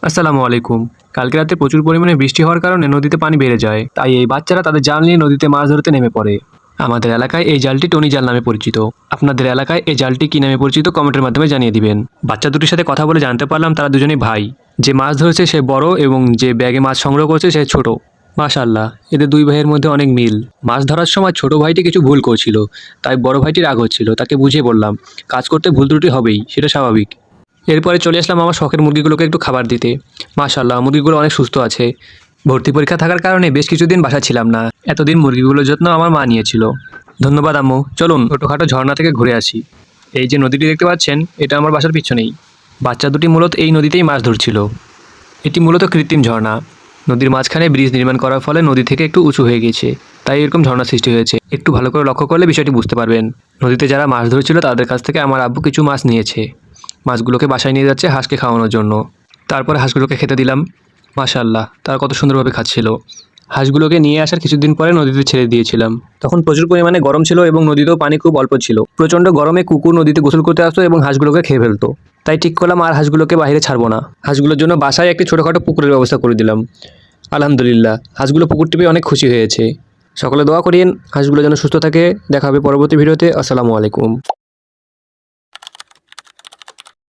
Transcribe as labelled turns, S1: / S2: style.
S1: আসসালামু আলাইকুম। কালকে রাতে প্রচুর পরিমাণে বৃষ্টি হওয়ার কারণে নদীতে পানি বেড়ে যায়, তাই এই বাচ্চারা তাদের জাল নিয়ে নদীতে মাছ ধরতে নেমে পড়ে। আমাদের এলাকায় এই জালটি টনি জাল নামে পরিচিত। আপনাদের এলাকায় এই জালটি কী নামে পরিচিত কমেন্টের মাধ্যমে জানিয়ে দিবেন। বাচ্চা দুটির সাথে কথা বলে জানতে পারলাম তারা দুজনেই ভাই। যে মাছ ধরেছে সে বড় এবং যে ব্যাগে মাছ সংগ্রহ করছে সে ছোট। মাশাআল্লাহ, এদের দুই ভাইয়ের মধ্যে অনেক মিল। মাছ ধরার সময় ছোট ভাইটি কিছু ভুল করছিল, তাই বড় ভাইটির রাগ হচ্ছিল। তাকে বুঝিয়ে বললাম, কাজ করতে ভুল ত্রুটি হবেই, সেটা স্বাভাবিক। এরপরে চলে আসলাম আমার শখের মুরগিগুলোকে একটু খাবার দিতে। মাশাআল্লাহ, মুরগিগুলো অনেক সুস্থ আছে। ভর্তি পরীক্ষা থাকার কারণে বেশ কিছুদিন বাসা ছিলাম না। এতদিন মুরগিগুলোর যত্ন আমার মা নিয়েছিল। ধন্যবাদ আম্মু। চলুন ছোটোখাটো ঝর্ণা থেকে ঘুরে আসি। এই যে নদীটি দেখতে পাচ্ছেন, এটা আমার বাসার পিছনেই। বাচ্চা দুটি মূলত এই নদীতেই মাছ ধরছিল। এটি মূলত কৃত্রিম ঝর্ণা। নদীর মাঝখানে ব্রিজ নির্মাণ করার ফলে নদী থেকে একটু উঁচু হয়ে গেছে, তাই এরকম ঝর্ণা সৃষ্টি হয়েছে। একটু ভালো করে লক্ষ্য করলে বিষয়টি বুঝতে পারবেন। নদীতে যারা মাছ ধরছিল তাদের কাছ থেকে আমার আব্বু কিছু মাছ নিয়েছে। মাছগুলোকে বাসায় নিয়ে যাচ্ছে হাঁসকে খাওয়ানোর জন্য। তারপরে হাঁসগুলোকে খেতে দিলাম। মাশাআল্লাহ, তারা কত সুন্দরভাবে খাচ্ছিল। হাঁসগুলোকে নিয়ে আসার কিছুদিন পরে নদীতে ছেড়ে দিয়েছিলাম। তখন প্রচুর পরিমাণে গরম ছিল এবং নদীতেও পানি খুব অল্প ছিল। প্রচণ্ড গরমে কুকুর নদীতে গোসল করতে আসতো এবং হাঁসগুলোকে খেয়ে ফেলতো। তাই ঠিক করলাম আর হাঁসগুলোকে বাইরে ছাড়বো না। হাঁসগুলোর জন্য বাসায় একটি ছোটোখাটো পুকুরের ব্যবস্থা করে দিলাম। আলহামদুলিল্লাহ, হাঁসগুলো পুকুরটি পেয়ে অনেক খুশি হয়েছে। সকলে দোয়া করিয়েন হাঁসগুলো যেন সুস্থ থাকে। দেখা হবে পরবর্তী ভিডিওতে। আসসালামু আলাইকুম।